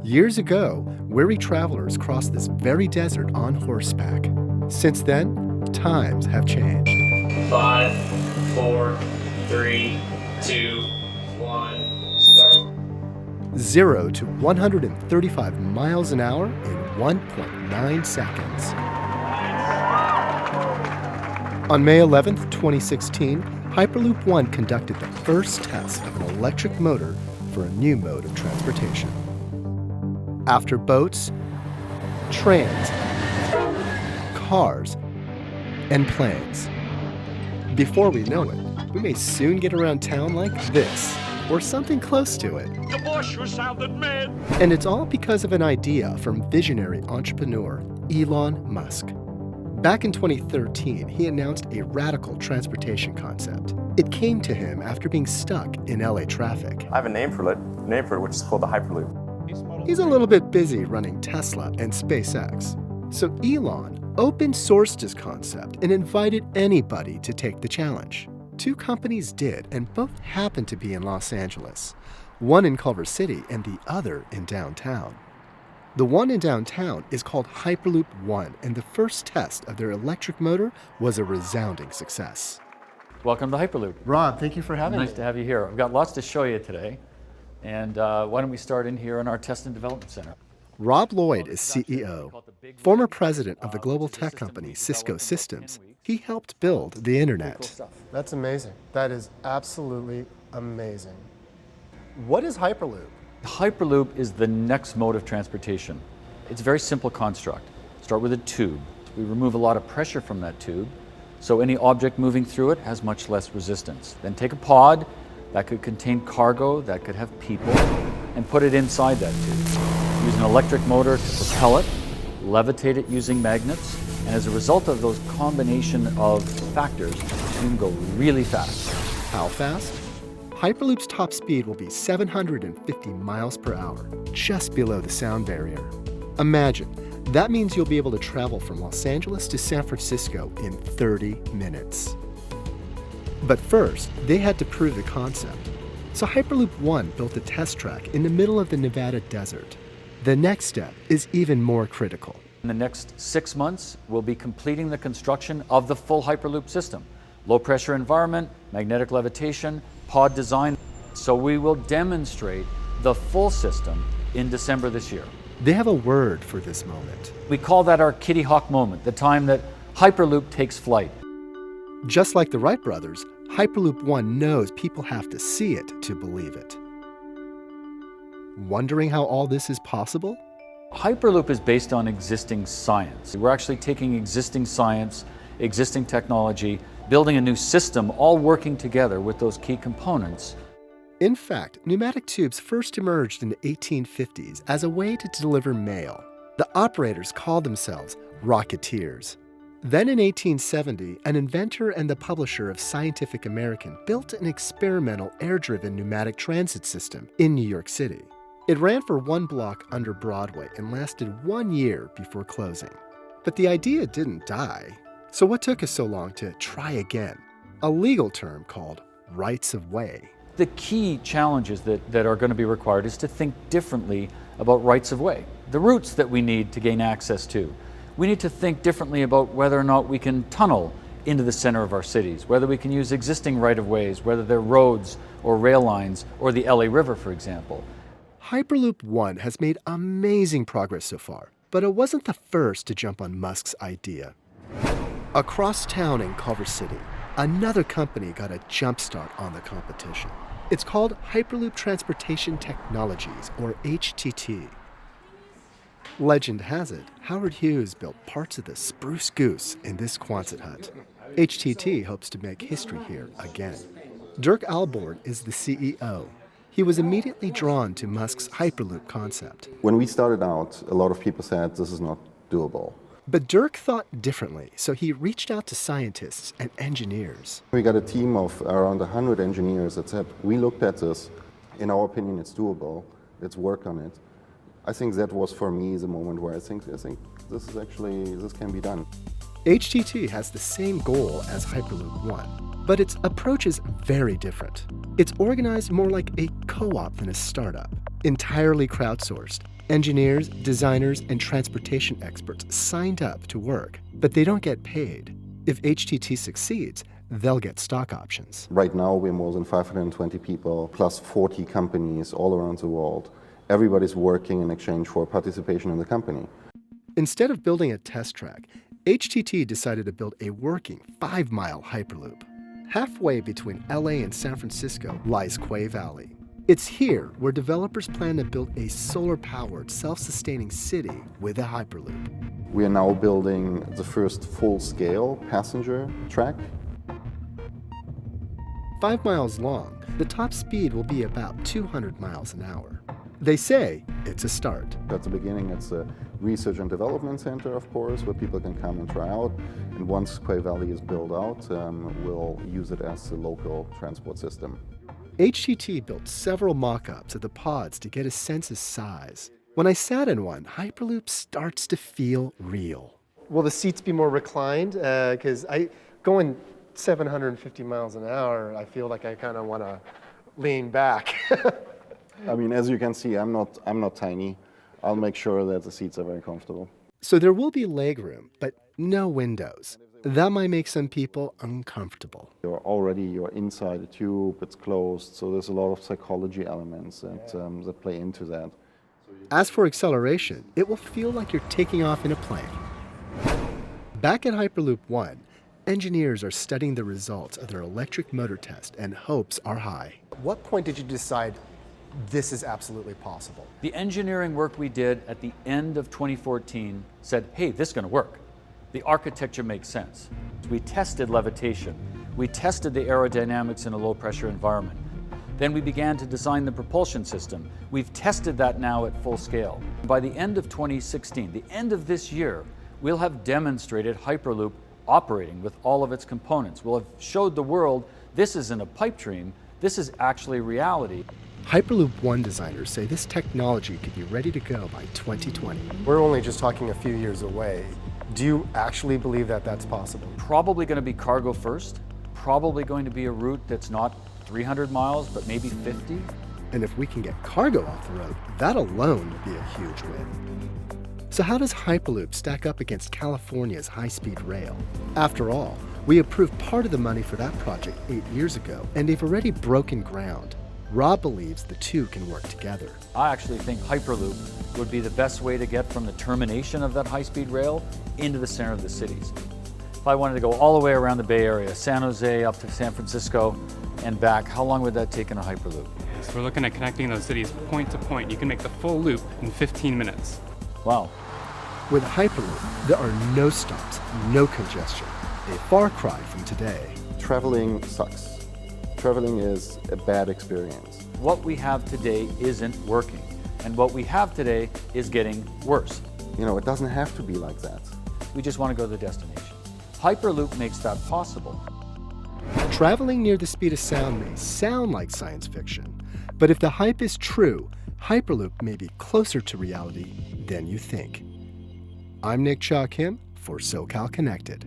Years ago, weary travelers crossed this very desert on horseback. Since then, times have changed. 5, 4, 3, 2, 1, start. 0 to 135 miles an hour in 1.9 seconds. On May 11th, 2016, Hyperloop One conducted the first test of an electric motor for a new mode of transportation. After boats, trains, cars, and planes. Before we know it, we may soon get around town like this, or something close to it. The bush was sounded mad. And it's all because of an idea from visionary entrepreneur Elon Musk. Back in 2013, he announced a radical transportation concept. It came to him after being stuck in LA traffic. I have a name for it, which is called the Hyperloop. He's a little bit busy running Tesla and SpaceX. So Elon open sourced his concept and invited anybody to take the challenge. 2 companies did, and both happened to be in Los Angeles. One in Culver City and the other in downtown. The one in downtown is called Hyperloop One, and the first test of their electric motor was a resounding success. Welcome to Hyperloop. Rob, thank you for having me. Nice to have you here. I've got lots to show you today. And why don't we start in here in our Test and Development Center. Rob Lloyd is CEO. Former president of the global tech company Cisco Systems, he helped build the internet. That's amazing. That is absolutely amazing. What is Hyperloop? Hyperloop is the next mode of transportation. It's a very simple construct. Start with a tube. We remove a lot of pressure from that tube, so any object moving through it has much less resistance. Then take a pod that could contain cargo, that could have people, and put it inside that tube. Use an electric motor to propel it, levitate it using magnets, and as a result of those combination of factors, you can go really fast. How fast? Hyperloop's top speed will be 750 miles per hour, just below the sound barrier. Imagine, that means you'll be able to travel from Los Angeles to San Francisco in 30 minutes. But first, they had to prove the concept. So Hyperloop One built a test track in the middle of the Nevada desert. The next step is even more critical. In the next 6 months, we'll be completing the construction of the full Hyperloop system. Low pressure environment, magnetic levitation, pod design. So we will demonstrate the full system in December this year. They have a word for this moment. We call that our Kitty Hawk moment, the time that Hyperloop takes flight. Just like the Wright brothers, Hyperloop One knows people have to see it to believe it. Wondering how all this is possible? Hyperloop is based on existing science. We're actually taking existing science, existing technology, building a new system, all working together with those key components. In fact, pneumatic tubes first emerged in the 1850s as a way to deliver mail. The operators called themselves rocketeers. Then in 1870, an inventor and the publisher of Scientific American built an experimental air-driven pneumatic transit system in New York City. It ran for 1 block under Broadway and lasted 1 year before closing. But the idea didn't die. So what took us so long to try again? A legal term called rights of way. The key challenges that are going to be required is to think differently about rights of way, the routes that we need to gain access to. We need to think differently about whether or not we can tunnel into the center of our cities, whether we can use existing right-of-ways, whether they're roads or rail lines or the LA River, for example. Hyperloop One has made amazing progress so far, but it wasn't the first to jump on Musk's idea. Across town in Culver City, another company got a jump start on the competition. It's called Hyperloop Transportation Technologies, or HTT. Legend has it, Howard Hughes built parts of the Spruce Goose in this Quonset hut. HTT hopes to make history here again. Dirk Alborn is the CEO. He was immediately drawn to Musk's Hyperloop concept. When we started out, a lot of people said this is not doable. But Dirk thought differently, so he reached out to scientists and engineers. We got a team of around 100 engineers that said, we looked at this, in our opinion it's doable, let's work on it. I think that was for me the moment where I think this can be done. HTT has the same goal as Hyperloop One, but its approach is very different. It's organized more like a co-op than a startup, entirely crowdsourced. Engineers, designers, and transportation experts signed up to work, but they don't get paid. If HTT succeeds, they'll get stock options. Right now, we're more than 520 people, plus 40 companies all around the world. Everybody's working in exchange for participation in the company. Instead of building a test track, HTT decided to build a working 5-mile Hyperloop. Halfway between LA and San Francisco lies Quay Valley. It's here where developers plan to build a solar-powered, self-sustaining city with a Hyperloop. We are now building the first full-scale passenger track. 5 miles long, the top speed will be about 200 miles an hour. They say it's a start. At the beginning, it's a research and development center, of course, where people can come and try out. And once Quay Valley is built out, we'll use it as a local transport system. HTT built several mock-ups of the pods to get a sense of size. When I sat in one, Hyperloop starts to feel real. Will the seats be more reclined? Because going 750 miles an hour, I feel like I kind of want to lean back. I mean, as you can see, I'm not tiny. I'll make sure that the seats are very comfortable. So there will be legroom, but no windows. That might make some people uncomfortable. You're inside a tube, it's closed, so there's a lot of psychology elements that play into that. As for acceleration, it will feel like you're taking off in a plane. Back at Hyperloop 1, engineers are studying the results of their electric motor test, and hopes are high. At what point did you decide this is absolutely possible? The engineering work we did at the end of 2014 said, hey, this is going to work. The architecture makes sense. We tested levitation. We tested the aerodynamics in a low-pressure environment. Then we began to design the propulsion system. We've tested that now at full scale. By the end of 2016, the end of this year, we'll have demonstrated Hyperloop operating with all of its components. We'll have showed the world this isn't a pipe dream, this is actually reality. Hyperloop 1 designers say this technology could be ready to go by 2020. We're only just talking a few years away. Do you actually believe that that's possible? Probably going to be cargo first, probably going to be a route that's not 300 miles, but maybe 50. And if we can get cargo off the road, that alone would be a huge win. So how does Hyperloop stack up against California's high-speed rail? After all, we approved part of the money for that project 8 years ago, and they've already broken ground. Rob believes the two can work together. I actually think Hyperloop would be the best way to get from the termination of that high-speed rail into the center of the cities. If I wanted to go all the way around the Bay Area, San Jose up to San Francisco and back, how long would that take in a Hyperloop? So we're looking at connecting those cities point to point. You can make the full loop in 15 minutes. Wow. With Hyperloop, there are no stops, no congestion. A far cry from today. Traveling sucks. Traveling is a bad experience. What we have today isn't working, and what we have today is getting worse. You know, it doesn't have to be like that. We just want to go to the destination. Hyperloop makes that possible. Traveling near the speed of sound may sound like science fiction, but if the hype is true, Hyperloop may be closer to reality than you think. I'm Nick Cha Kim for SoCal Connected.